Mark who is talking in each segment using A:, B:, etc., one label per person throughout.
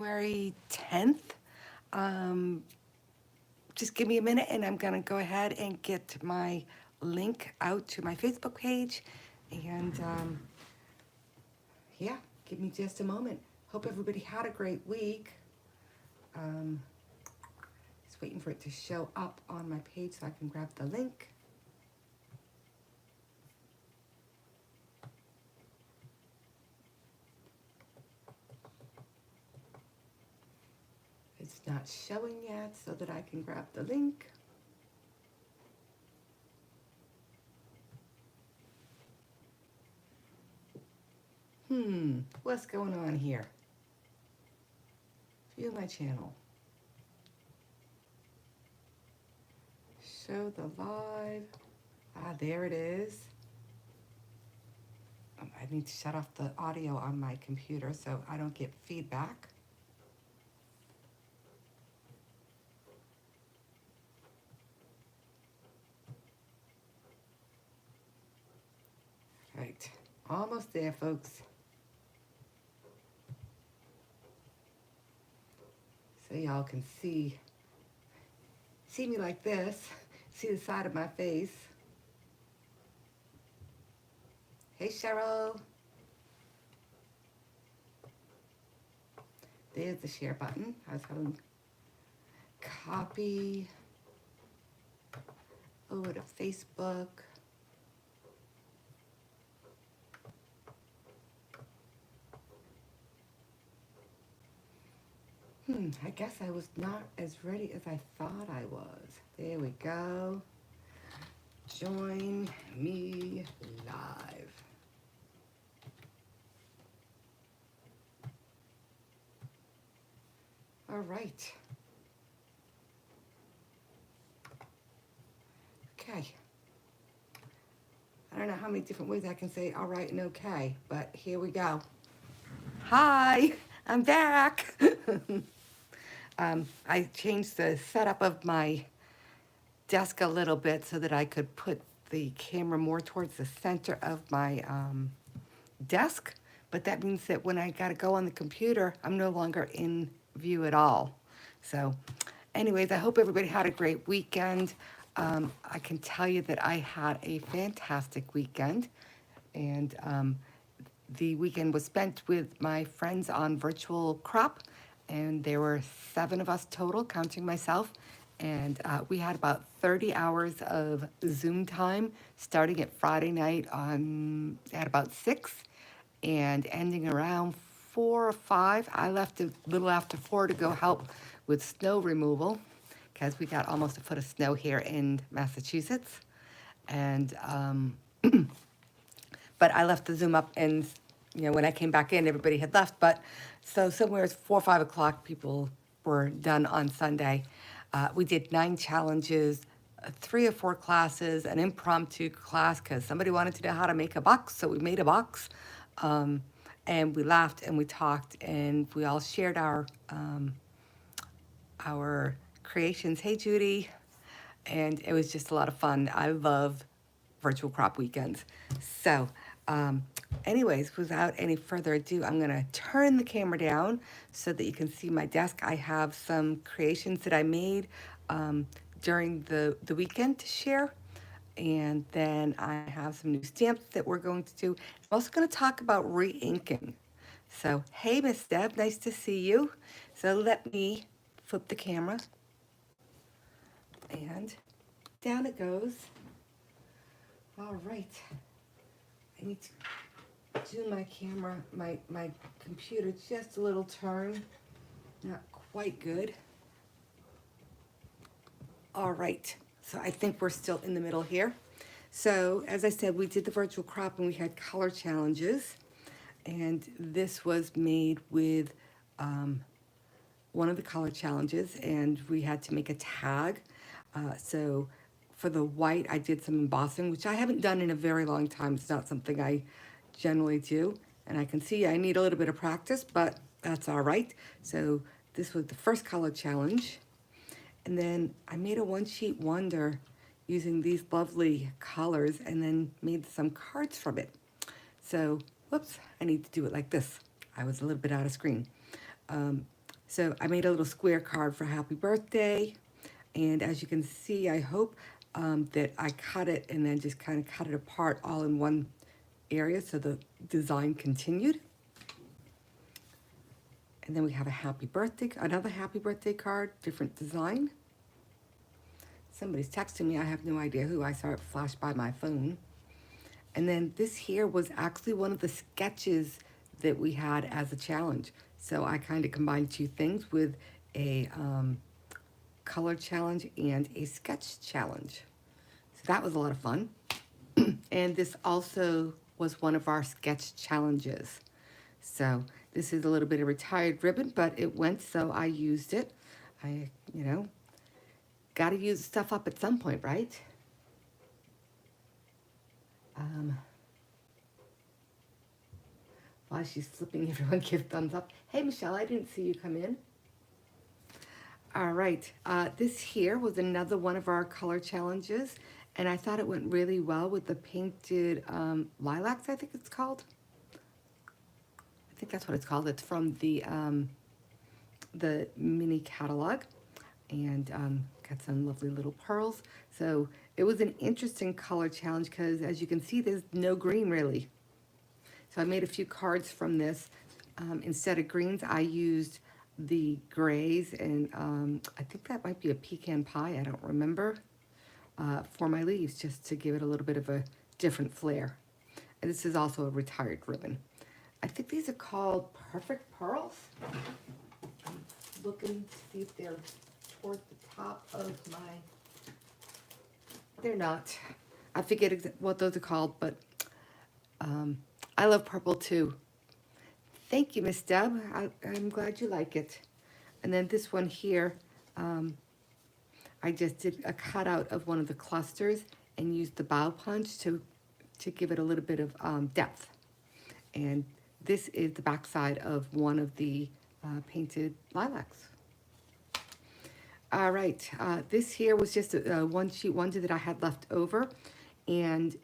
A: January 10th. Um, just give me a minute and I'm going to go ahead and get my link out to my Facebook page. And yeah, give me just a moment. Hope everybody had a great week. Um, just waiting for it to show up on my page so I can grab the link. It's not showing yet so that I can grab the link. What's going on here? View my channel. Show the live. Ah, there it is. I need to shut off the audio on my computer so I don't get feedback. Right, almost there, folks. So y'all can see me like this, see the side of my face. Hey, Cheryl. There's the share button. I was having copy over to Facebook. I guess I was not as ready as I thought I was. There we go. Join me live. All right. Okay. I don't know how many different ways I can say all right and okay, but here we go. Hi, I'm back. I changed the setup of my desk a little bit so that I could put the camera more towards the center of my desk, but that means that when I gotta go on the computer, I'm no longer in view at all. So anyways, I hope everybody had a great weekend. I can tell you that I had a fantastic weekend, and the weekend was spent with my friends on virtual crop, and there were 7 of us total, counting myself. And we had about 30 hours of Zoom time, starting at Friday night at about 6 and ending around 4 or 5. I left a little after 4 to go help with snow removal because we got almost a foot of snow here in Massachusetts. And but I left the Zoom up, and when I came back in, everybody had left. But so somewhere it's 4 or 5 o'clock, people were done on Sunday. We did 9 challenges, 3 or 4 classes, an impromptu class because somebody wanted to know how to make a box, so we made a box. And we laughed and we talked and we all shared our creations. Hey, Judy. And it was just a lot of fun. I love virtual crop weekends. So, anyways, without any further ado, I'm going to turn the camera down so that you can see my desk. I have some creations that I made during the weekend to share. And then I have some new stamps that we're going to do. I'm also going to talk about re-inking. So, hey, Miss Deb, nice to see you. So let me flip the camera. And down it goes. All right. I need to do my camera, my computer just a little turn. Not quite good. All right. So I think we're still in the middle here. So as I said, we did the virtual crop and we had color challenges. And this was made with one of the color challenges, and we had to make a tag. So for the white, I did some embossing, which I haven't done in a very long time. It's not something I generally do. And I can see I need a little bit of practice, but that's all right. So this was the first color challenge. And then I made a one-sheet wonder using these lovely colors and then made some cards from it. So, whoops, I need to do it like this. I was a little bit out of screen. So I made a little square card for happy birthday. And as you can see, I hope that I cut it and then just kind of cut it apart all in one area so the design continued. And then we have a happy birthday, another happy birthday card, different design. Somebody's texting me, I have no idea who, I saw it flash by my phone. And then this here was actually one of the sketches that we had as a challenge. So I kind of combined two things with a color challenge and a sketch challenge. So that was a lot of fun. And this also was one of our sketch challenges. So this is a little bit of retired ribbon, but it went, so I used it. You know, got to use stuff up at some point, right? While she's flipping, everyone give thumbs up. Hey, Michelle, I didn't see you come in. All right, this here was another one of our color challenges, and I thought it went really well with the painted lilacs, I think it's called. I think that's what it's called. It's from the mini catalog, and got some lovely little pearls. So it was an interesting color challenge because, as you can see, there's no green really. So I made a few cards from this. Instead of greens, I used the grays, and I think that might be a pecan pie, I don't remember, for my leaves, just to give it a little bit of a different flair. And this is also a retired ribbon. I think these are called Perfect Pearls. I'm looking to see if they're toward the top of my... They're not. I forget what those are called, but I love purple too. Thank you, Miss Deb. I'm glad you like it. And then this one here, I just did a cutout of one of the clusters and used the bow punch to give it a little bit of depth. And this is the backside of one of the painted lilacs. All right, this here was just a one-sheet wonder that I had left over. And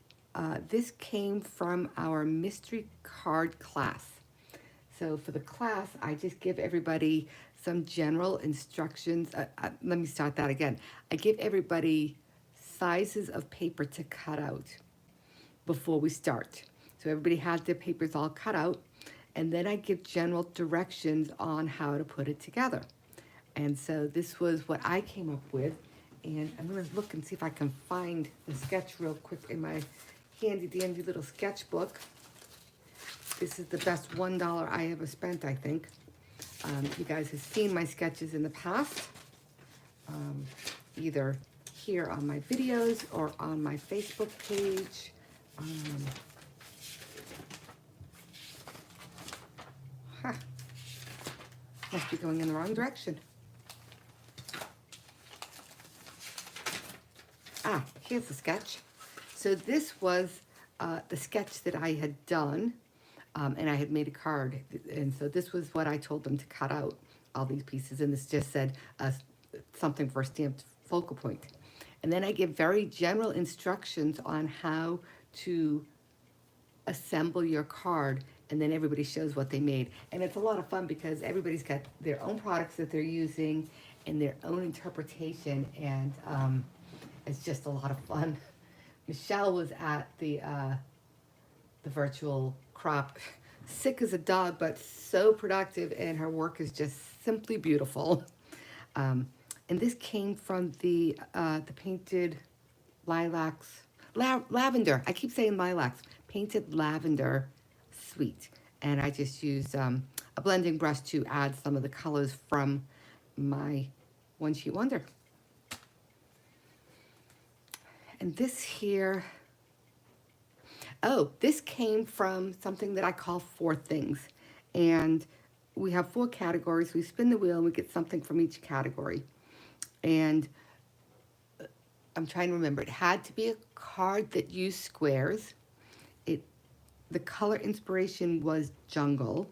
A: this came from our mystery card class. So for the class, I just give everybody some general instructions. Let me start that again. I give everybody sizes of paper to cut out before we start. So everybody has their papers all cut out, and then I give general directions on how to put it together. And so this was what I came up with, and I'm gonna look and see if I can find the sketch real quick in my handy dandy little sketchbook. This is the best $1 I ever spent, I think. You guys have seen my sketches in the past, either here on my videos or on my Facebook page. Must be going in the wrong direction. Here's the sketch. So this was the sketch that I had done. And I had made a card, and so this was what I told them to cut out, all these pieces, and this just said something for a stamped focal point. And then I give very general instructions on how to assemble your card, and then everybody shows what they made. And it's a lot of fun because everybody's got their own products that they're using and their own interpretation, and it's just a lot of fun. Michelle was at the virtual crop, sick as a dog, but so productive, and her work is just simply beautiful. And this came from the painted lilacs, lavender. I keep saying lilacs. Painted lavender suite, and I just used a blending brush to add some of the colors from my one sheet wonder. And this here. Oh, this came from something that I call 4 things. And we have 4 categories. We spin the wheel and we get something from each category. And I'm trying to remember. It had to be a card that used squares. The color inspiration was jungle.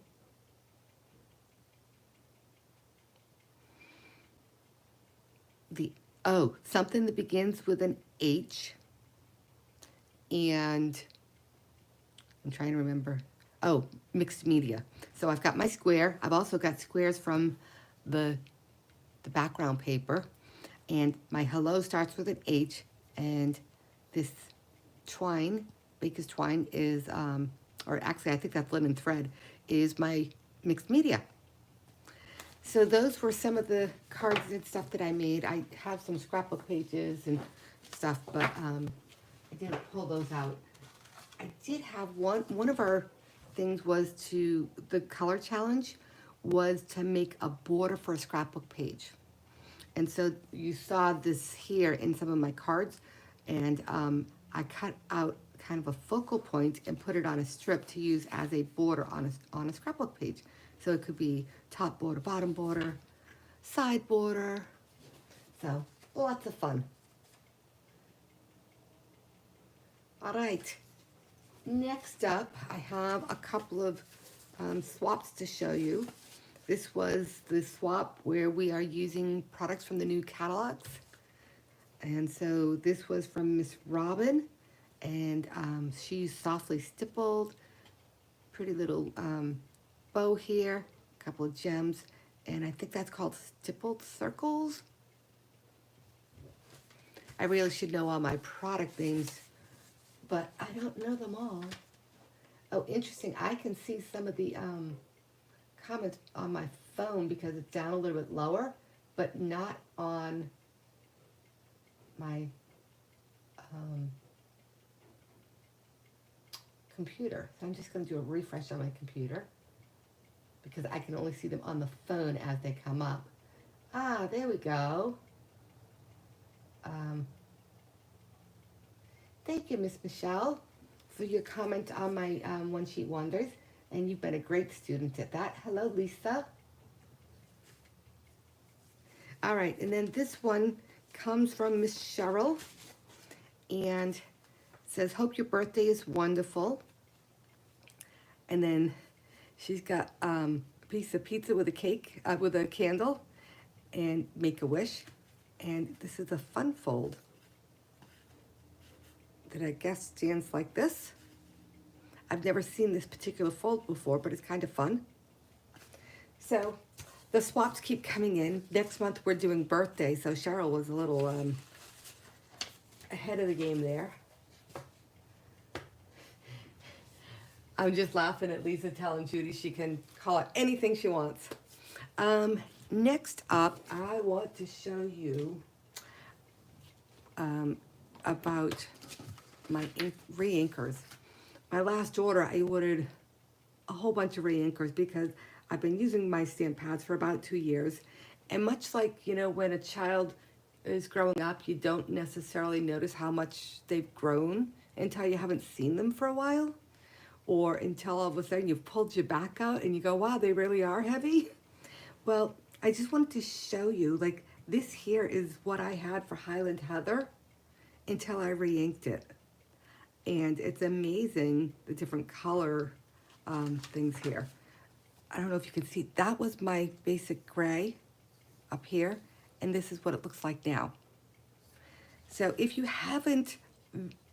A: Something that begins with an H. And I'm trying to remember. Oh, mixed media. So I've got my square. I've also got squares from the background paper. And my hello starts with an H, and this twine, Baker's twine is, or actually I think that's linen thread, is my mixed media. So those were some of the cards and stuff that I made. I have some scrapbook pages and stuff, but I didn't pull those out. I did have one of our things was the color challenge was to make a border for a scrapbook page. And so you saw this here in some of my cards, and I cut out kind of a focal point and put it on a strip to use as a border on a scrapbook page. So it could be top border, bottom border, side border. So lots of fun. All right. Next up, I have a couple of swaps to show you. This was the swap where we are using products from the new catalogs. And so this was from Miss Robin, and she used Softly Stippled, pretty little bow here, a couple of gems, and I think that's called Stippled Circles. I really should know all my product names, but I don't know them all. Oh, interesting, I can see some of the comments on my phone because it's down a little bit lower, but not on my computer. So I'm just going to do a refresh on my computer because I can only see them on the phone as they come up. Ah, there we go. Thank you, Miss Michelle, for your comment on my One Sheet Wonders, and you've been a great student at that. Hello, Lisa. All right, and then this one comes from Miss Cheryl, and says, hope your birthday is wonderful. And then she's got a piece of pizza with a cake, with a candle, and make a wish. And this is a fun fold that I guess stands like this. I've never seen this particular fold before, but it's kind of fun. So the swaps keep coming in. Next month we're doing birthday, so Cheryl was a little ahead of the game there. I'm just laughing at Lisa telling Judy she can call it anything she wants. Next up, I want to show you about my re-inkers. My last order, I ordered a whole bunch of re-inkers because I've been using my stamp pads for about 2 years. And much like, you know, when a child is growing up, you don't necessarily notice how much they've grown until you haven't seen them for a while. Or until all of a sudden you've pulled your back out and you go, wow, they really are heavy. Well, I just wanted to show you, like, this here is what I had for Highland Heather until I re-inked it. And it's amazing, the different color things here. I don't know if you can see, that was my basic gray up here, and this is what it looks like now. So if you haven't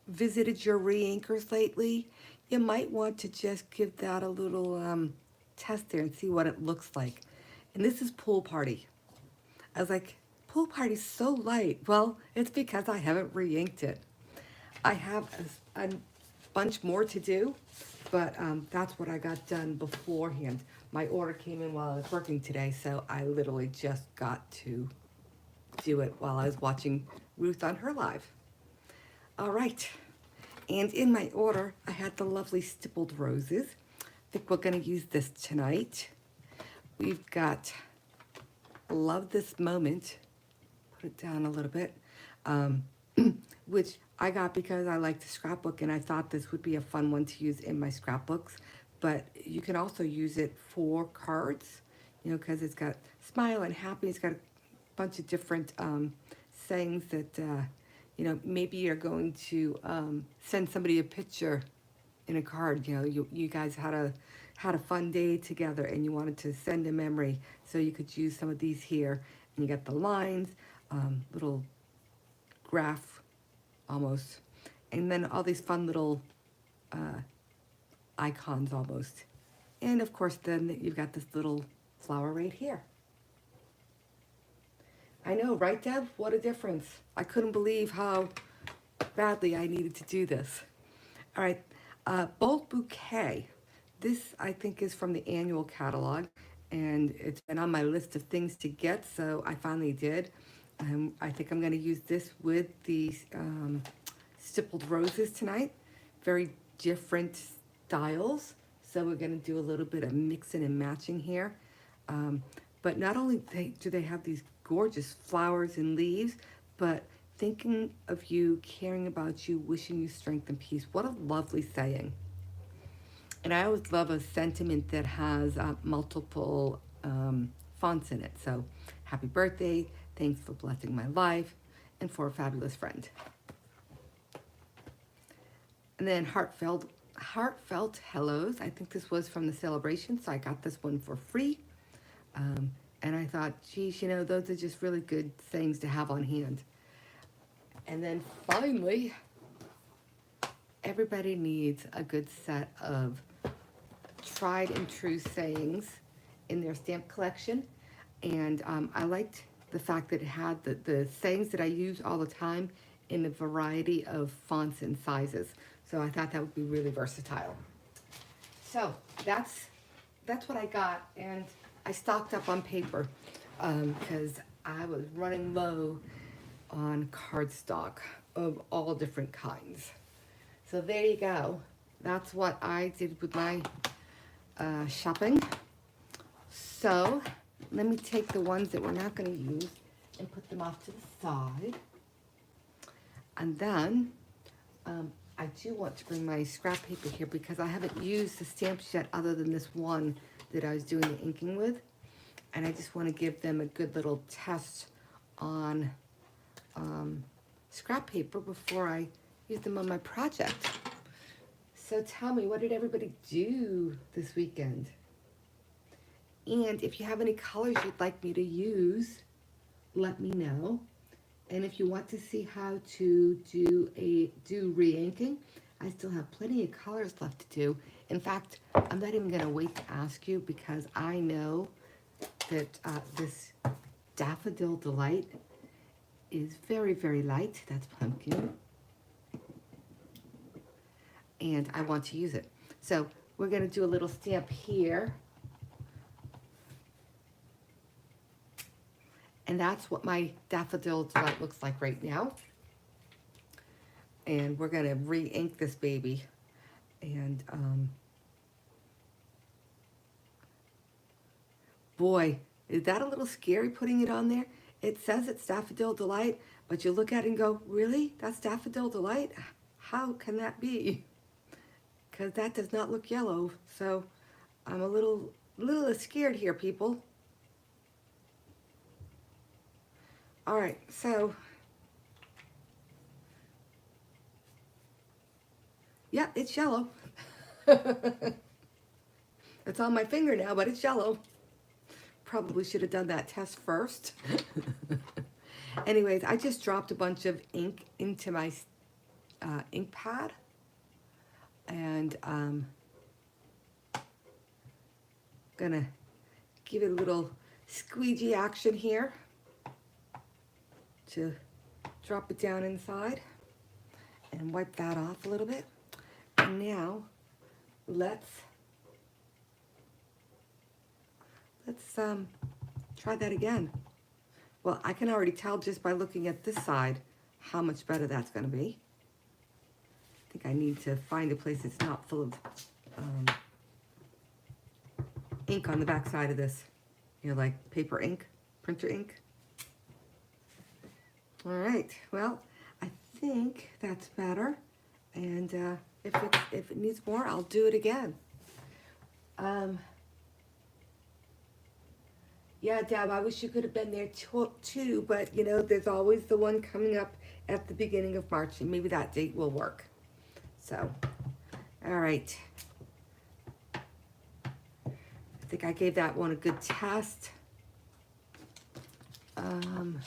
A: visited your re-inkers lately, you might want to just give that a little test there and see what it looks like. And this is Pool Party. I was like, Pool Party's so light. Well, it's because I haven't re-inked it. I have a bunch more to do, but that's what I got done beforehand. My order came in while I was working today, so I literally just got to do it while I was watching Ruth on her live. All right, and in my order, I had the lovely stippled roses. I think we're gonna use this tonight. We've got Love This Moment, put it down a little bit, which I got because I like to scrapbook and I thought this would be a fun one to use in my scrapbooks, but you can also use it for cards, you know, because it's got smile and happy. It's got a bunch of different sayings that, you know, maybe you're going to send somebody a picture in a card. You know, you guys had a fun day together and you wanted to send a memory, so you could use some of these here. And you got the lines, little graph almost, and then all these fun little icons almost. And of course then you've got this little flower right here. I know, right, Deb? What a difference. I couldn't believe how badly I needed to do this. All right, Bold Bouquet. This, I think, is from the annual catalog, and it's been on my list of things to get, so I finally did. I think I'm going to use this with the stippled roses tonight. Very different styles, so we're going to do a little bit of mixing and matching here. But not only do they have these gorgeous flowers and leaves, but thinking of you, caring about you, wishing you strength and peace. What a lovely saying. And I always love a sentiment that has multiple fonts in it. So, happy birthday, thanks for blessing my life, and for a fabulous friend. And then heartfelt hellos. I think this was from the celebration, so I got this one for free. And I thought, geez, you know, those are just really good things to have on hand. And then finally, everybody needs a good set of tried and true sayings in their stamp collection. And I liked the fact that it had the sayings that I use all the time in a variety of fonts and sizes. So I thought that would be really versatile. So that's what I got. And I stocked up on paper because I was running low on cardstock of all different kinds. So there you go. That's what I did with my shopping. So let me take the ones that we're not going to use and put them off to the side. And then I do want to bring my scrap paper here because I haven't used the stamps yet other than this one that I was doing the inking with. And I just want to give them a good little test on scrap paper before I use them on my project. So tell me, what did everybody do this weekend? And if you have any colors you'd like me to use, let me know. And if you want to see how to do re-inking, I still have plenty of colors left to do. In fact, I'm not even going to wait to ask you because I know that this Daffodil Delight is very, very light. That's pumpkin. And I want to use it. So we're going to do a little stamp here. And that's what my Daffodil Delight looks like right now. And we're going to re-ink this baby. And boy, is that a little scary putting it on there? It says it's Daffodil Delight, but you look at it and go, really? That's Daffodil Delight? How can that be? Because that does not look yellow. So I'm a little scared here, people. All right, so yeah, it's yellow. It's on my finger now, but it's yellow. Probably should have done that test first. Anyways, I just dropped a bunch of ink into my ink pad. And gonna give it a little squeegee action here to drop it down inside and wipe that off a little bit. And now let's try that again. Well, I can already tell just by looking at this side how much better that's going to be. I think I need to find a place that's not full of ink on the back side of this. You know, like paper ink, printer ink. All right, well, I think that's better. And if it needs more, I'll do it again. Yeah, Deb, I wish you could have been there too, but you know, there's always the one coming up at the beginning of March, and maybe that date will work. So, all right. I think I gave that one a good test. I'm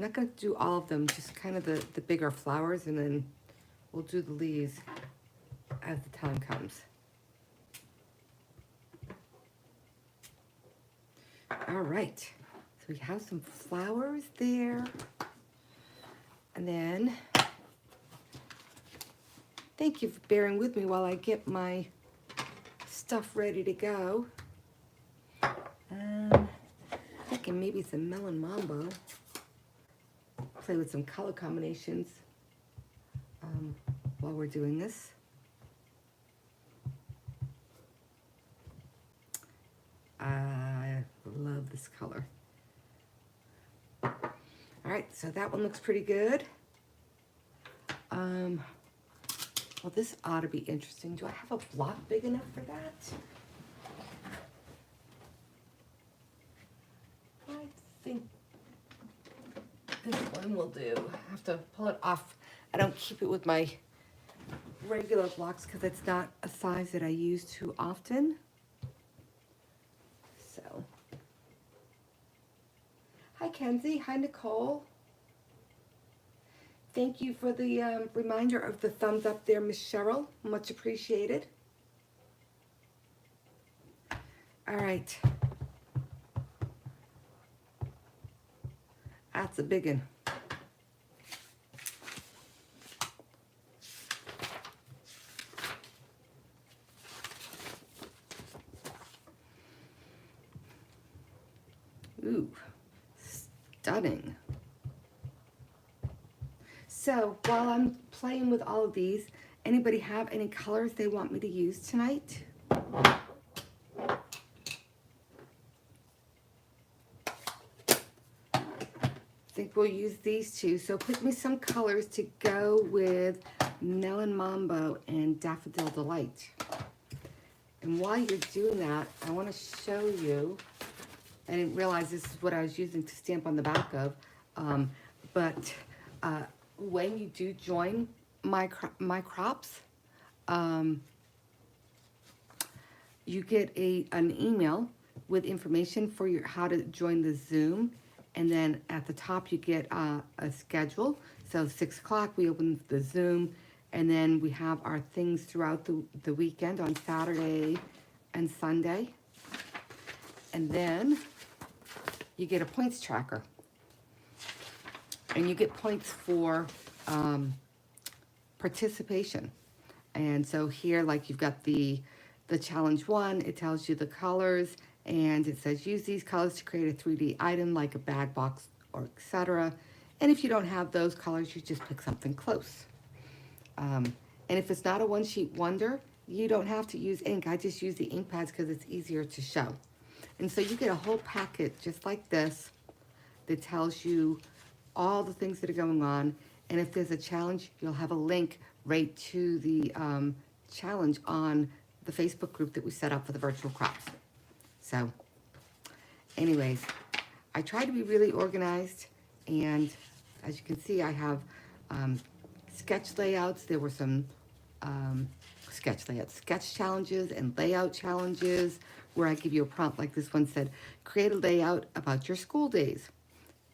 A: not going to do all of them, just kind of the bigger flowers, and then we'll do the leaves as the time comes. All right, so we have some flowers there. And then, thank you for bearing with me while I get my stuff ready to go. Thinking maybe some Melon Mambo. Play with some color combinations while we're doing this. I love this color. All right, so that one looks pretty good. Well, this ought to be interesting. Do I have a block big enough for that? I think this one will do. I have to pull it off. I don't keep it with my regular blocks because it's not a size that I use too often. So, hi Kenzie, hi Nicole. Thank you for the reminder of the thumbs up there, Miss Cheryl. Much appreciated. All right. That's a big one. Ooh, stunning. So while I'm playing with all of these, anybody have any colors they want me to use tonight? I think we'll use these two. So pick me some colors to go with Melon Mambo and Daffodil Delight. And while you're doing that, I want to show you, I didn't realize this is what I was using to stamp on the back of, when you do join my crops, you get an email with information for how to join the Zoom, and then at the top you get a schedule. So 6 o'clock we open the Zoom, and then we have our things throughout the weekend on Saturday and Sunday, and then you get a points tracker. And you get points for participation. And so here, like you've got the challenge 1, it tells you the colors, and it says use these colors to create a 3D item like a bag, box, or etc. And if you don't have those colors, you just pick something close. And if it's not a one-sheet wonder, you don't have to use ink. I just use the ink pads because it's easier to show. And so you get a whole packet just like this that tells you all the things that are going on. And if there's a challenge, you'll have a link right to the challenge on the Facebook group that we set up for the virtual crops. So anyways, I try to be really organized. And as you can see, I have sketch layouts. There were some sketch challenges and layout challenges where I give you a prompt like this one said, create a layout about your school days,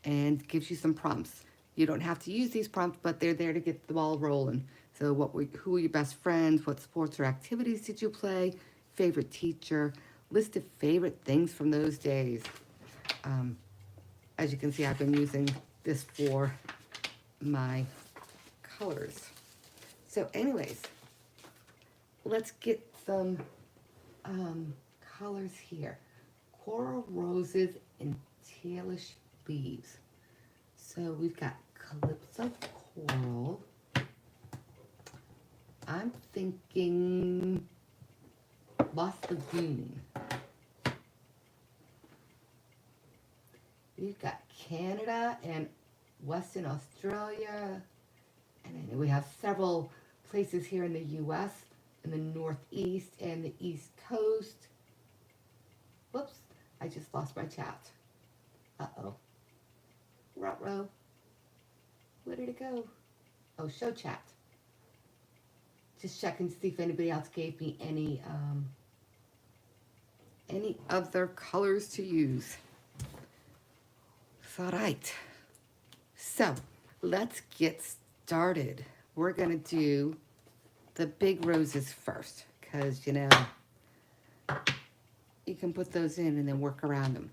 A: and gives you some prompts. You don't have to use these prompts, but they're there to get the ball rolling. So who are your best friends? What sports or activities did you play? Favorite teacher? List of favorite things from those days. As you can see, I've been using this for my colors. So anyways, let's get some colors here. Coral roses and tailish leaves. So we've got Calypso Coral. I'm thinking Lost Lagoon. We've got Canada and Western Australia. And then we have several places here in the U.S., in the Northeast and the East Coast. Whoops, I just lost my chat. Uh-oh. Ruh-roh. Where did it go? Oh, show chat. Just checking to see if anybody else gave me any other colors to use. All right. So let's get started. We're gonna do the big roses first, because you know you can put those in and then work around them.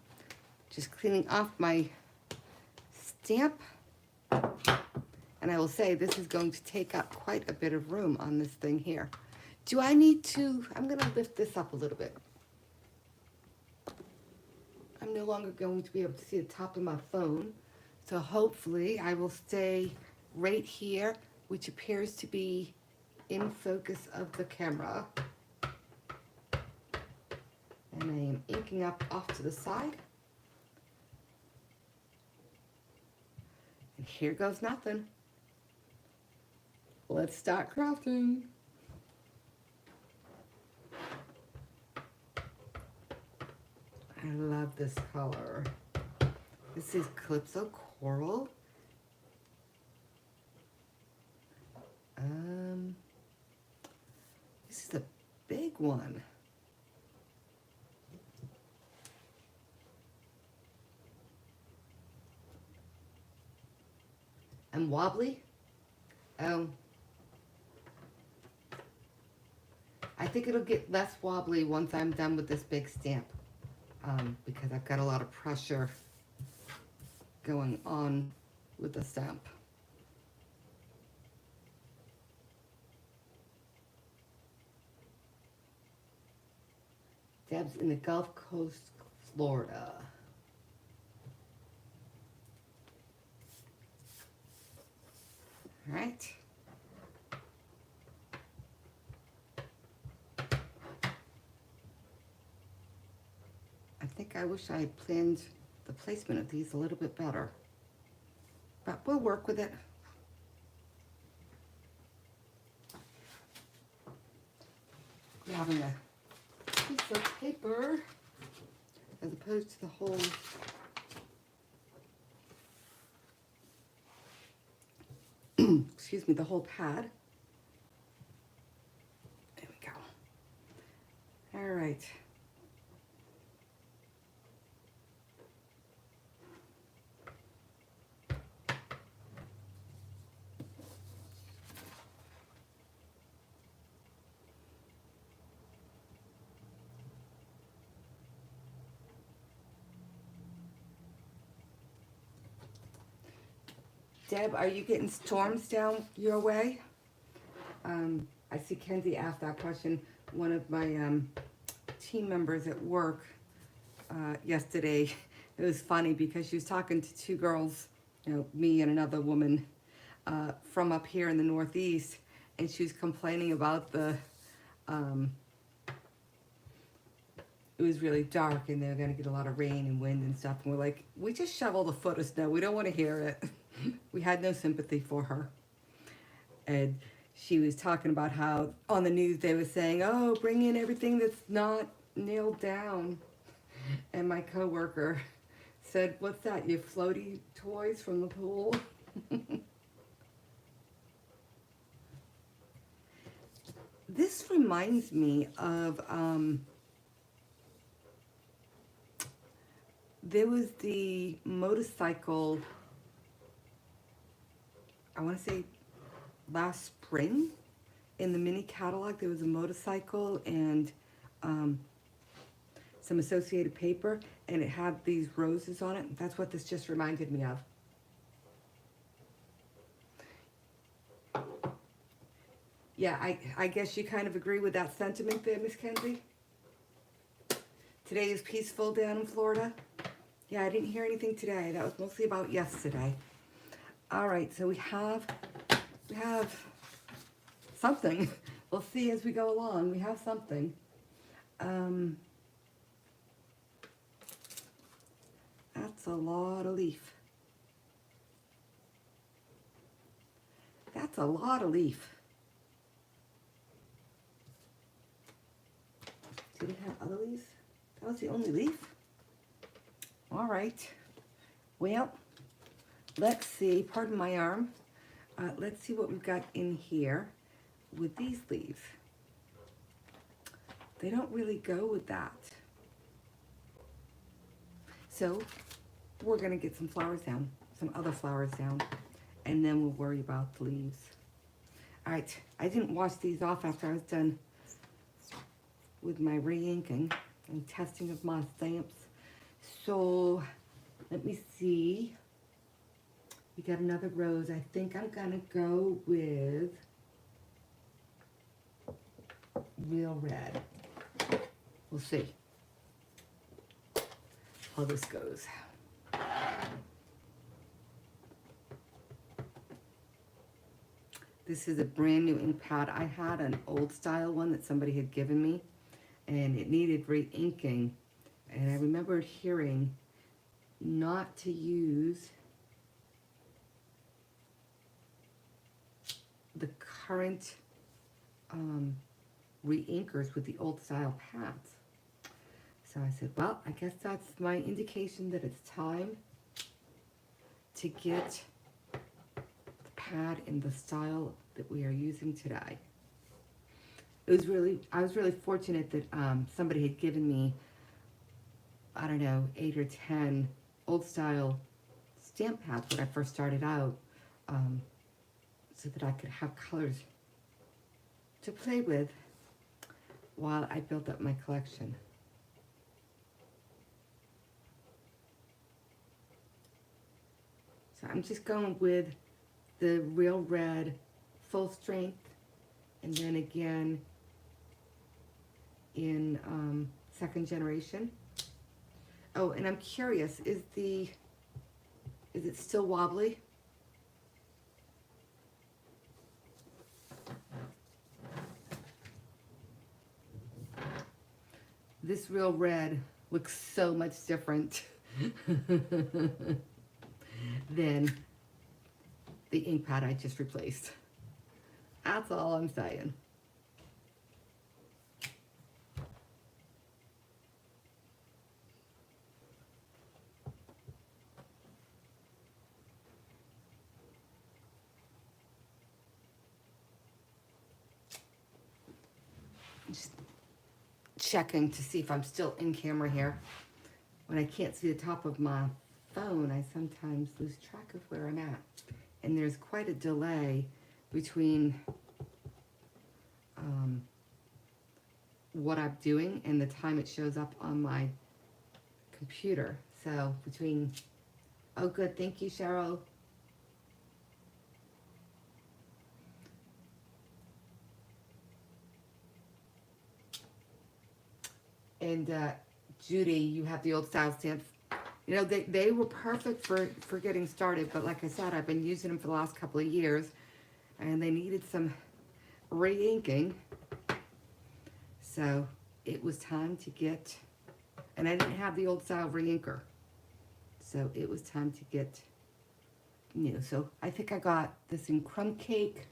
A: Just cleaning off my stamp. And I will say this is going to take up quite a bit of room on this thing here. Do I need to, I'm gonna lift this up a little bit. I'm no longer going to be able to see the top of my phone. So hopefully I will stay right here, which appears to be in focus of the camera. And I am inking up off to the side. And here goes nothing. Let's start crafting. I love this color. This is Calypso Coral. This is a big one. And wobbly. I think it'll get less wobbly once I'm done with this big stamp, because I've got a lot of pressure going on with the stamp. Deb's in the Gulf Coast, Florida. All right. I think I wish I had planned the placement of these a little bit better, but we'll work with it. Grabbing a piece of paper as opposed to the whole excuse me, the whole pad. There we go. All right. Deb, are you getting storms down your way? I see Kenzie asked that question. One of my team members at work yesterday, it was funny because she was talking to two girls, you know, me and another woman from up here in the Northeast, and she was complaining about the, it was really dark and they're gonna get a lot of rain and wind and stuff, and we're like, we just shoveled a foot of snow, we don't wanna hear it. We had no sympathy for her. And she was talking about how on the news they were saying, oh, bring in everything that's not nailed down. And my coworker said, what's that, your floaty toys from the pool? This reminds me of, there was the motorcycle, I want to say last spring, in the mini catalog there was a motorcycle and some associated paper, and it had these roses on it. That's what this just reminded me of. Yeah, I guess you kind of agree with that sentiment there, Miss Kenzie? Today is peaceful down in Florida? Yeah, I didn't hear anything today. That was mostly about yesterday. All right, so we have something. We'll see as we go along. We have something. That's a lot of leaf. That's a lot of leaf. Did it have other leaves? That was the only leaf? All right. Well, let's see. Pardon my arm. Let's see what we've got in here with these leaves. They don't really go with that. So we're gonna get some flowers down, some other flowers down, and then we'll worry about the leaves. All right, I didn't wash these off after I was done with my re-inking and testing of my stamps. So Let me see. We got another rose. I think I'm gonna go with Real Red. We'll see how this goes. This is a brand new ink pad. I had an old style one that somebody had given me, and it needed re-inking. And I remember hearing not to use the current re-inkers with the old style pads. So I said, well, I guess that's my indication that it's time to get the pad in the style that we are using today. I was really fortunate that somebody had given me, I don't know, 8 or 10 old style stamp pads when I first started out, so that I could have colors to play with while I built up my collection. So I'm just going with the Real Red full strength, and then again in second generation. Oh, and I'm curious, is it still wobbly? This Real Red looks so much different than the ink pad I just replaced. That's all I'm saying. Just checking to see if I'm still in camera here. When I can't see the top of my phone, I sometimes lose track of where I'm at. And there's quite a delay between what I'm doing and the time it shows up on my computer. So between, oh good, thank you, Cheryl. And Judy, you have the old style stamps. You know, they were perfect for getting started, but like I said, I've been using them for the last couple of years, and they needed some re-inking. So it was time to get, and I didn't have the old style re-inker. So it was time to get new. So I think I got this in Crumb Cake,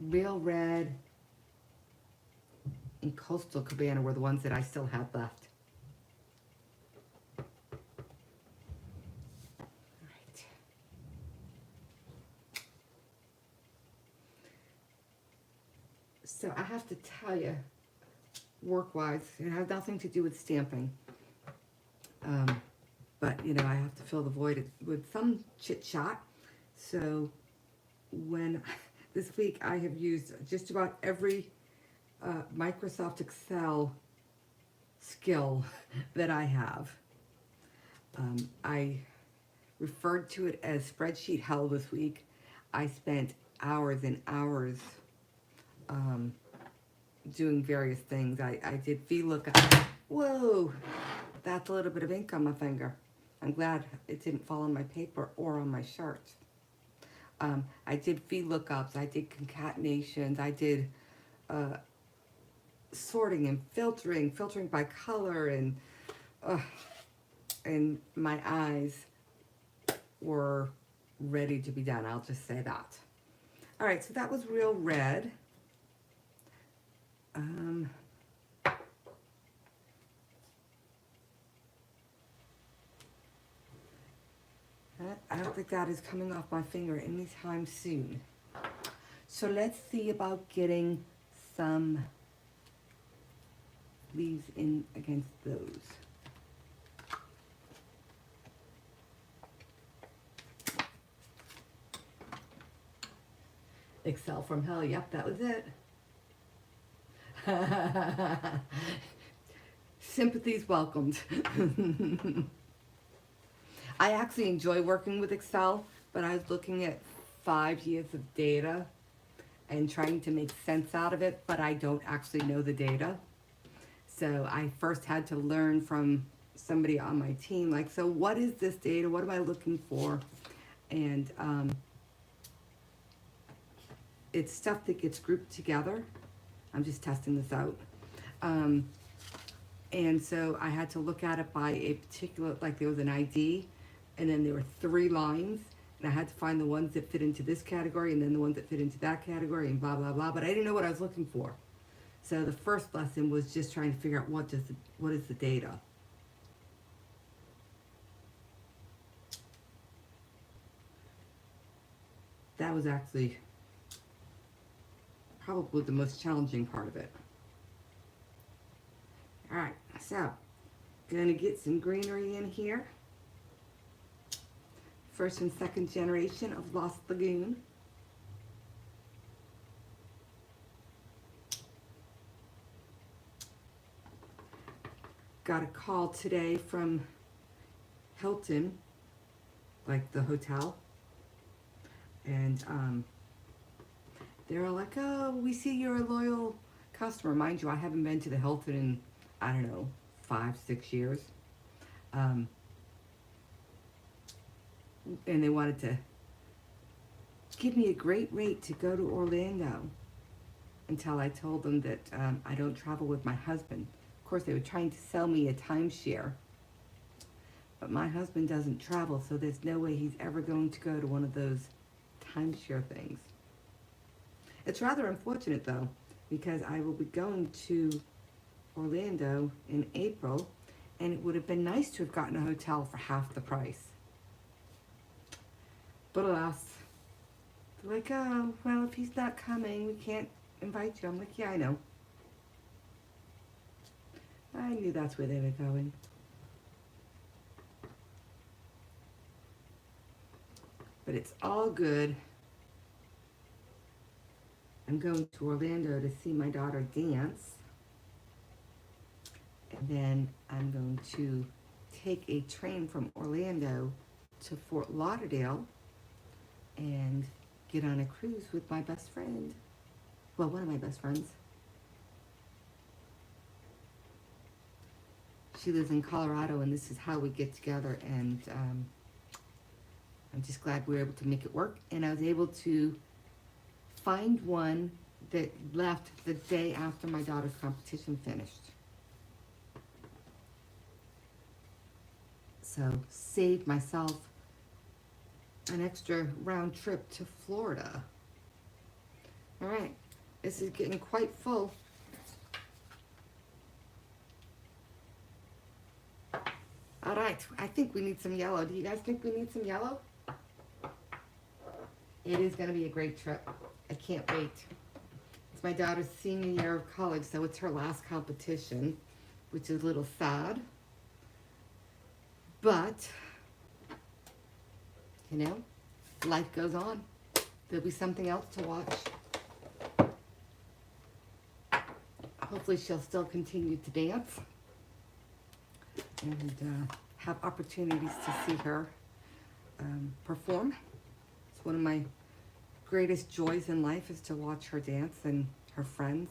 A: Real Red, and Coastal Cabana were the ones that I still had left. All right. So I have to tell you, work-wise, it has nothing to do with stamping. But, you know, I have to fill the void with some chit-chat. So when this week I have used just about every Microsoft Excel skill that I have. I referred to it as spreadsheet hell this week. I spent hours and hours doing various things. I did VLOOKUP. Whoa, that's a little bit of ink on my finger. I'm glad it didn't fall on my paper or on my shirt. I did VLOOKUPs, I did concatenations, I did sorting and filtering by color, and my eyes were ready to be done. I'll just say that. All right, so that was Real Red. I don't think that is coming off my finger anytime soon. So let's see about getting some leaves in against those. Excel from hell, yep, that was it. Sympathy's welcomed. I actually enjoy working with Excel, but I was looking at 5 years of data and trying to make sense out of it, but I don't actually know the data. So I first had to learn from somebody on my team, like, so what is this data? What am I looking for? And it's stuff that gets grouped together. I'm just testing this out. Um, and so I had to look at it by a particular, like there was an ID, and then there were 3 lines, and I had to find the ones that fit into this category, and then the ones that fit into that category, and blah, blah, blah, but I didn't know what I was looking for. So the first lesson was just trying to figure out what is the data. That was actually probably the most challenging part of it. All right, so gonna get some greenery in here. First and second generation of Lost Lagoon. Got a call today from Hilton, like the hotel, and they're like, oh, we see you're a loyal customer. Mind you, I haven't been to the Hilton in, I don't know, 5-6 years. And they wanted to give me a great rate to go to Orlando, until I told them that I don't travel with my husband. Of course, they were trying to sell me a timeshare, but my husband doesn't travel, so there's no way he's ever going to go to one of those timeshare things. It's rather unfortunate, though, because I will be going to Orlando in April, and it would have been nice to have gotten a hotel for half the price. But alas, they're like, oh, well, if he's not coming, we can't invite you. I'm like, yeah, I know. I knew that's where they were going. But it's all good. I'm going to Orlando to see my daughter dance. And then I'm going to take a train from Orlando to Fort Lauderdale and get on a cruise with my best friend. Well, one of my best friends. She lives in Colorado, and this is how we get together, and I'm just glad we were able to make it work. And I was able to find one that left the day after my daughter's competition finished. So saved myself an extra round trip to Florida. All right, this is getting quite full. All right, I think we need some yellow. Do you guys think we need some yellow? It is going to be a great trip. I can't wait. It's my daughter's senior year of college, so it's her last competition, which is a little sad. But, you know, life goes on. There'll be something else to watch. Hopefully she'll still continue to dance and have opportunities to see her perform. It's one of my greatest joys in life is to watch her dance and her friends.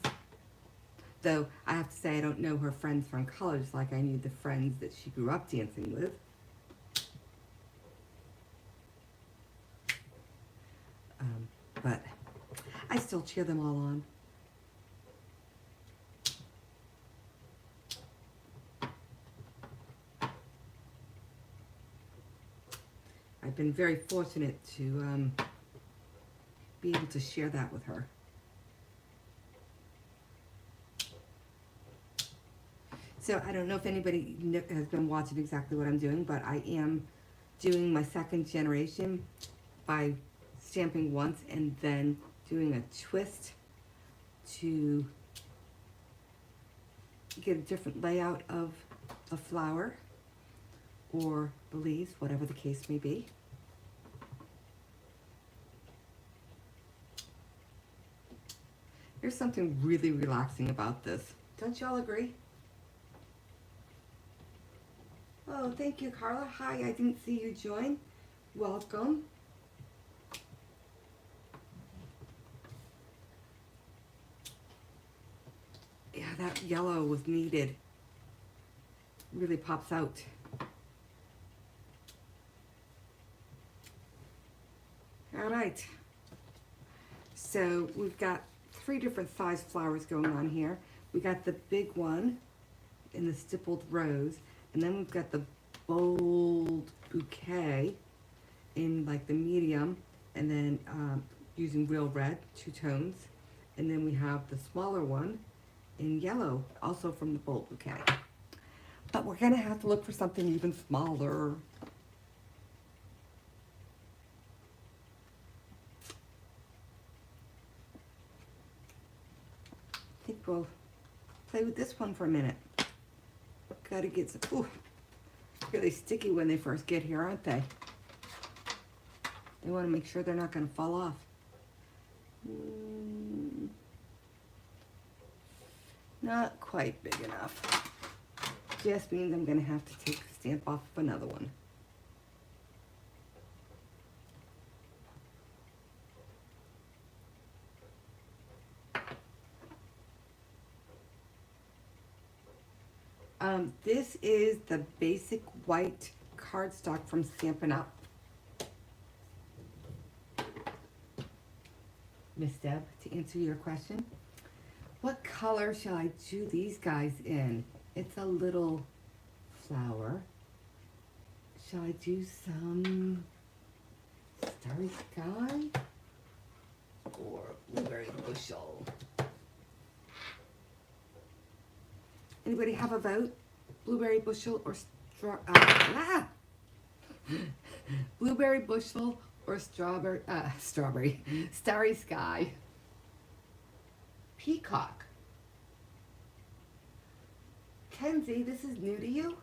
A: Though I have to say I don't know her friends from college like I knew the friends that she grew up dancing with. But I still cheer them all on. I've been very fortunate to be able to share that with her. So I don't know if anybody has been watching exactly what I'm doing, but I am doing my second generation by stamping once and then doing a twist to get a different layout of the flower or the leaves, whatever the case may be. There's something really relaxing about this. Don't y'all agree? Oh, thank you, Carla. Hi, I didn't see you join. Welcome. Yeah, that yellow was needed. Really pops out. All right. So we've got 3 different size flowers going on here. We got the big one in the stippled rose, and then we've got the bold bouquet in like the medium, and then using real red, 2 tones. And then we have the smaller one in yellow, also from the bold bouquet. But we're gonna have to look for something even smaller. I think we'll play with this one for a minute. Gotta get some, ooh, really sticky when they first get here, aren't they? They wanna make sure they're not gonna fall off. Not quite big enough. Just means I'm gonna have to take the stamp off of another one. This is the basic white cardstock from Stampin' Up. Miss Deb, to answer your question, what color shall I do these guys in? It's a little flower. Shall I do some Starry Sky or Blueberry Bushel? Anybody have a vote? Blueberry Bushel or Blueberry Bushel or strawberry, Starry Sky. Peacock. Kenzie, this is new to you?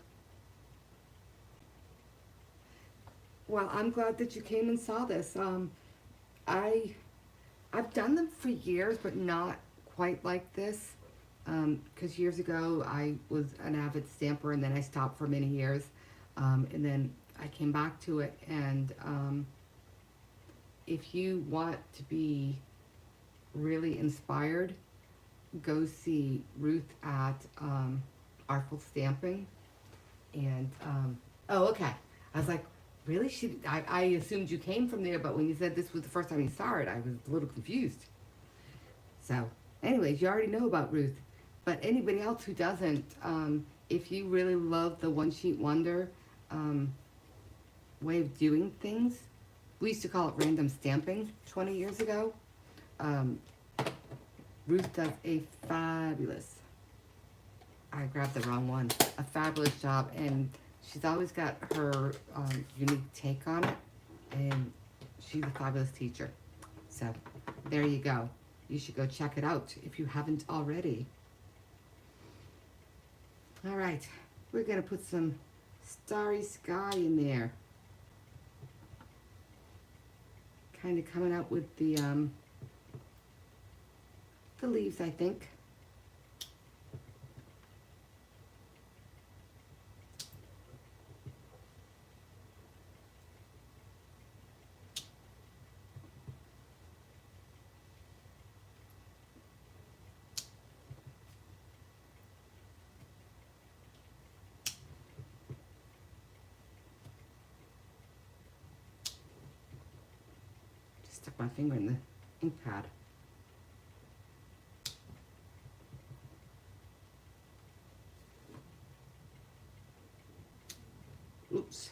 A: Well, I'm glad that you came and saw this. I've done them for years, but not quite like this. Because years ago I was an avid stamper, and then I stopped for many years, and then I came back to it. And if you want to be really inspired, go see Ruth at Artful Stamping. And oh, okay. I was like, really? I assumed you came from there, but when you said this was the first time you saw it, I was a little confused. So, anyways, you already know about Ruth. But anybody else who doesn't, if you really love the One Sheet Wonder way of doing things, we used to call it random stamping 20 years ago. Ruth does a fabulous, I grabbed the wrong one, a fabulous job, and she's always got her unique take on it, and she's a fabulous teacher. So there you go. You should go check it out if you haven't already. All right, we're gonna put some Starry Sky in there. Kind of coming out with the leaves, I think. Stuck my finger in the ink pad. Oops.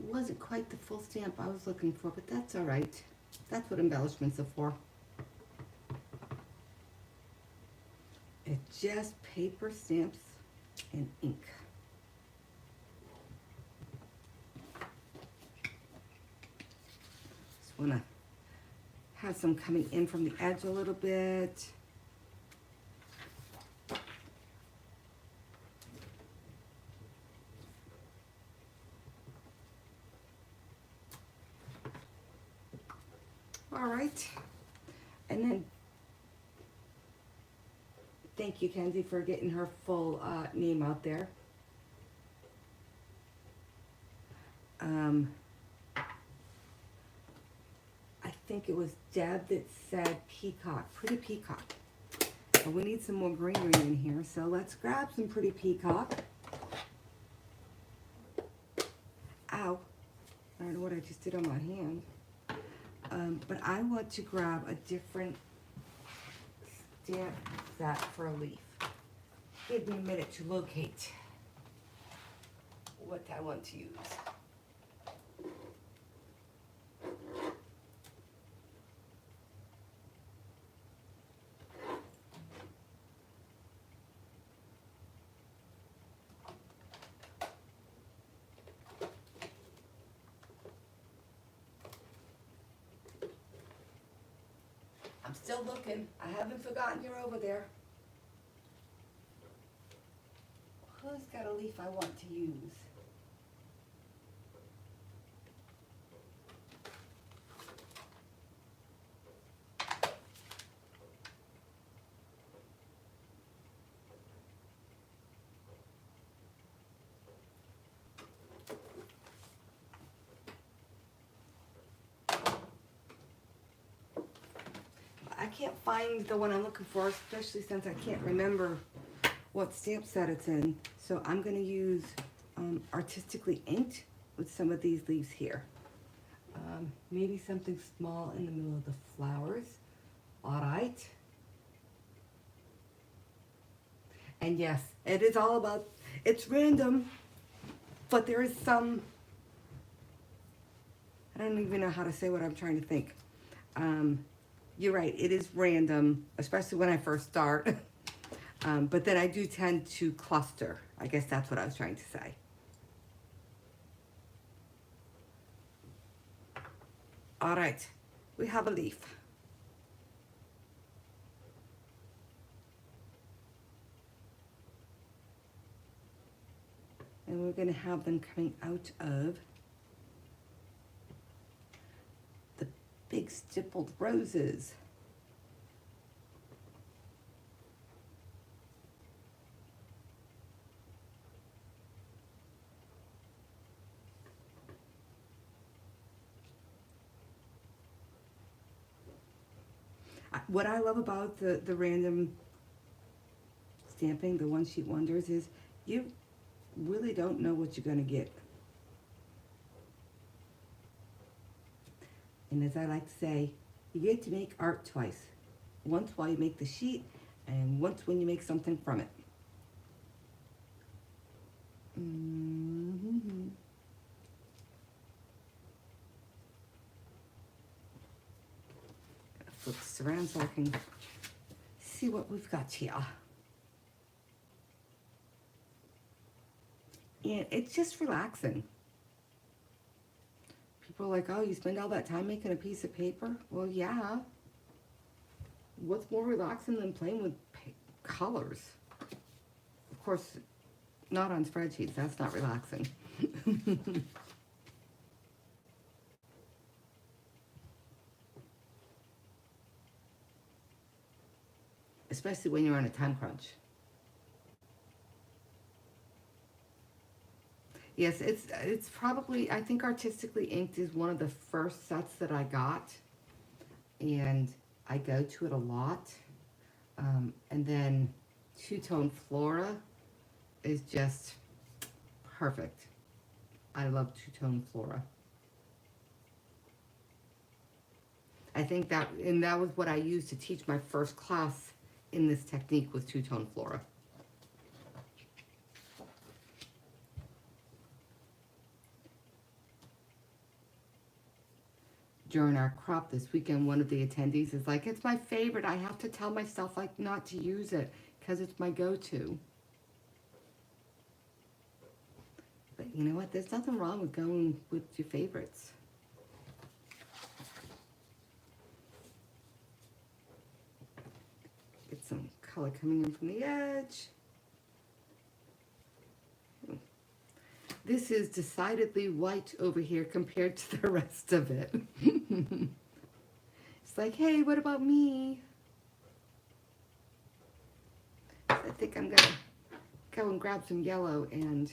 A: Wasn't quite the full stamp I was looking for, but that's all right. That's what embellishments are for. It's just paper, stamps, and ink. Just want to have some coming in from the edge a little bit. All right, and then thank you, Kenzie, for getting her full name out there. Um, I think it was Deb that said peacock, pretty peacock. But we need some more greenery in here, so let's grab some pretty peacock. Ow, I don't know what I just did on my hand. But I want to grab a different stamp set for a leaf. Give me a minute to locate what I want to use. I'm still looking. I haven't forgotten you're over there. Who's got a leaf I want to use? I can't find the one I'm looking for, especially since I can't remember what stamp set it's in. So I'm going to use Artistically Inked with some of these leaves here. Maybe something small in the middle of the flowers. All right. And yes, it is all about, it's random, but there is some, I don't even know how to say what I'm trying to think. You're right, it is random, especially when I first start. But then I do tend to cluster. I guess that's what I was trying to say. All right, we have a leaf. And we're gonna have them coming out of the big stippled roses. What I love about the random stamping, the one sheet wonders, is you really don't know what you're gonna get. And as I like to say, you get to make art twice. Once while you make the sheet, and once when you make something from it. Mm-hmm. Flip this around so I can see what we've got here. And it's just relaxing. People are like, oh, you spend all that time making a piece of paper? Well, yeah. What's more relaxing than playing with colors? Of course, not on spreadsheets. That's not relaxing. Especially when you're on a time crunch. Yes, it's probably, I think Artistically Inked is one of the first sets that I got. And I go to it a lot. And then Two-Tone Flora is just perfect. I love Two-Tone Flora. I think that, and that was what I used to teach my first class in this technique, with Two-Tone Flora. During our crop this weekend, one of the attendees is like, it's my favorite. I have to tell myself like not to use it because it's my go-to. But you know what? There's nothing wrong with going with your favorites. Get some color coming in from the edge. This is decidedly white over here compared to the rest of it. It's like, hey, what about me? I think I'm gonna go and grab some yellow and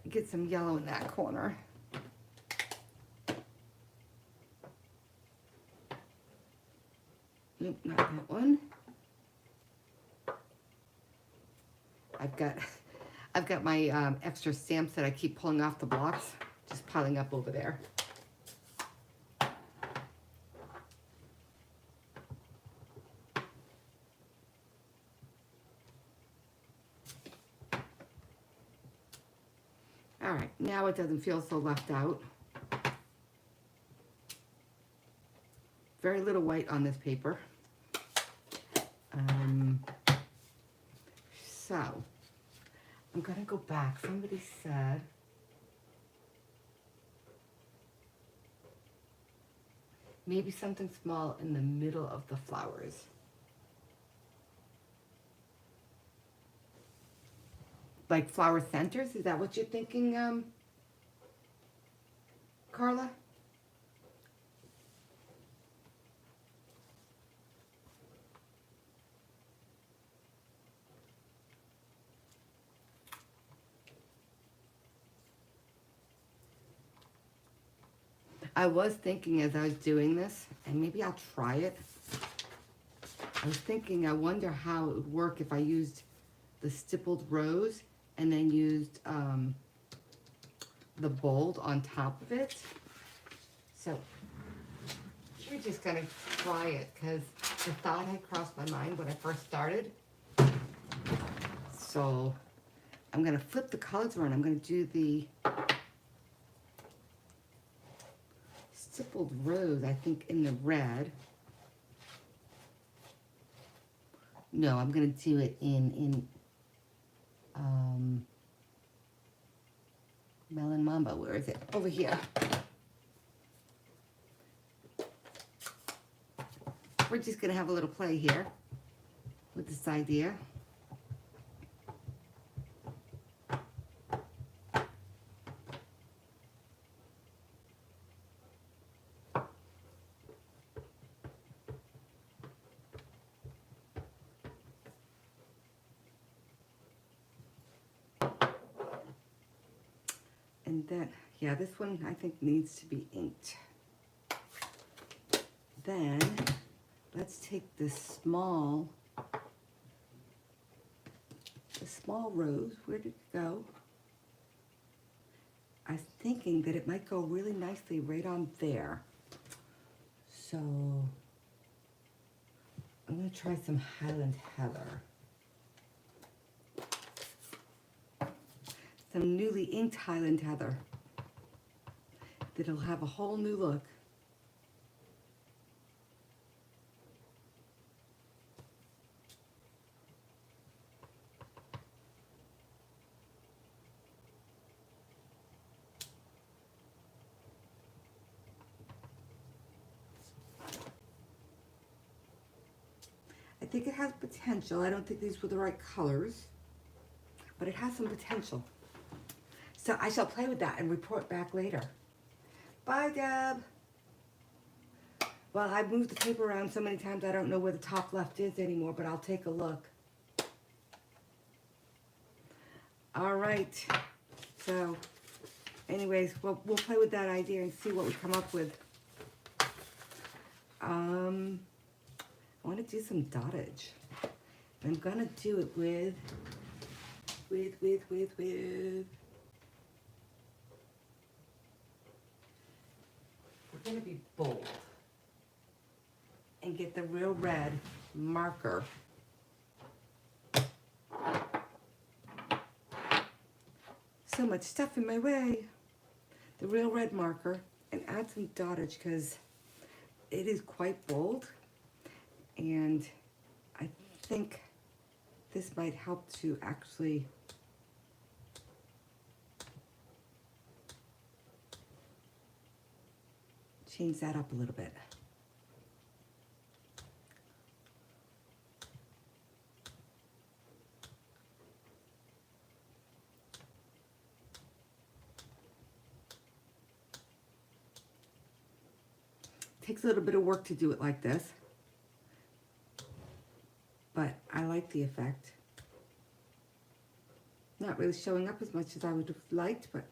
A: get some yellow in that corner. not that one. I've got, I've got my extra stamps that I keep pulling off the blocks, just piling up over there. All right, now it doesn't feel so left out. Very little white on this paper. So, I'm gonna go back. Somebody said, maybe something small in the middle of the flowers. Like flower centers, is that what you're thinking, Carla? I was thinking as I was doing this, and maybe I'll try it. I was thinking, I wonder how it would work if I used the stippled rose and then used the bold on top of it. So we're just gonna try it because the thought had crossed my mind when I first started. So I'm gonna flip the colors around. I'm gonna do the stippled rose, I think, in the red. No, I'm gonna do it in Melon Mambo. Where is it? Over here. We're just gonna have a little play here with this idea. And then, yeah, this one I think needs to be inked. Then, let's take this small rose. Where did it go? I was thinking that it might go really nicely right on there. So, I'm gonna try some Highland Heather. Some newly inked Highland Heather that'll have a whole new look. I think it has potential. I don't think these were the right colors, but it has some potential. So I shall play with that and report back later. Bye, Deb. Well, I've moved the paper around so many times I don't know where the top left is anymore, but I'll take a look. All right. So, anyways, we'll play with that idea and see what we come up with. I want to do some dottage. I'm gonna do it with. We're gonna be bold and get the real red marker. So much stuff in my way. The real red marker and add some dottage because it is quite bold, and I think this might help to actually change that up a little bit. Takes a little bit of work to do it like this, but I like the effect. Not really showing up as much as I would have liked, but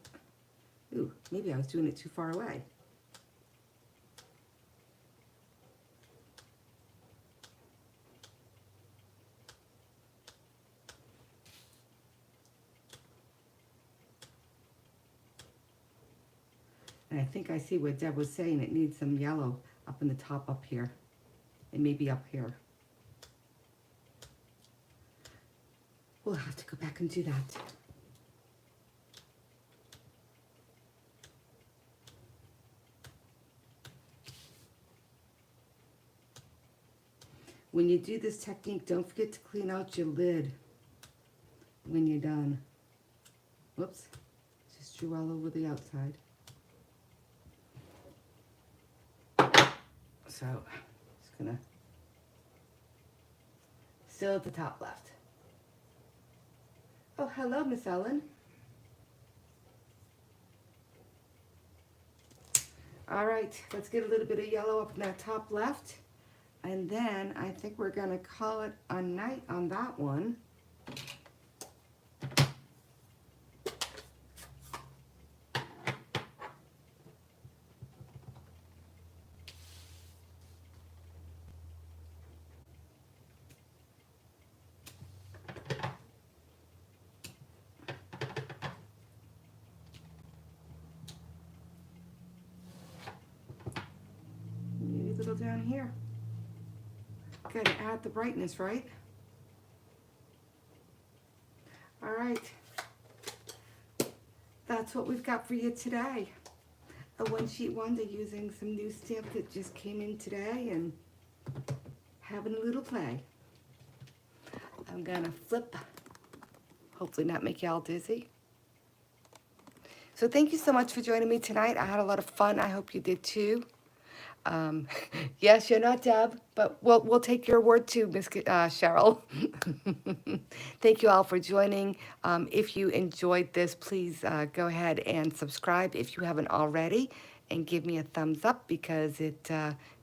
A: ooh, maybe I was doing it too far away. And I think I see what Deb was saying. It needs some yellow up in the top up here. And maybe up here. We'll have to go back and do that. When you do this technique, don't forget to clean out your lid when you're done. Whoops, just drew all over the outside. So, just gonna, still at the top left. Oh, hello, Miss Ellen. All right, let's get a little bit of yellow up in that top left. And then I think we're gonna call it a night on that one. Maybe a little down here. Gotta add the brightness, right? All right. That's what we've got for you today. A one-sheet wonder using some new stamp that just came in today and having a little play. I'm gonna flip, hopefully not make you all dizzy. So thank you so much for joining me tonight. I had a lot of fun. I hope you did too. Yes, you're not Deb, but we'll take your word too, Miss Cheryl. Thank you all for joining. If you enjoyed this, please go ahead and subscribe if you haven't already, and give me a thumbs up because it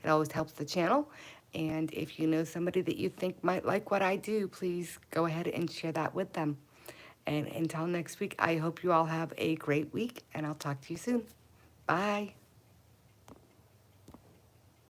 A: always helps the channel. And if you know somebody that you think might like what I do, please go ahead and share that with them. And until next week, I hope you all have a great week, and I'll talk to you soon. Bye.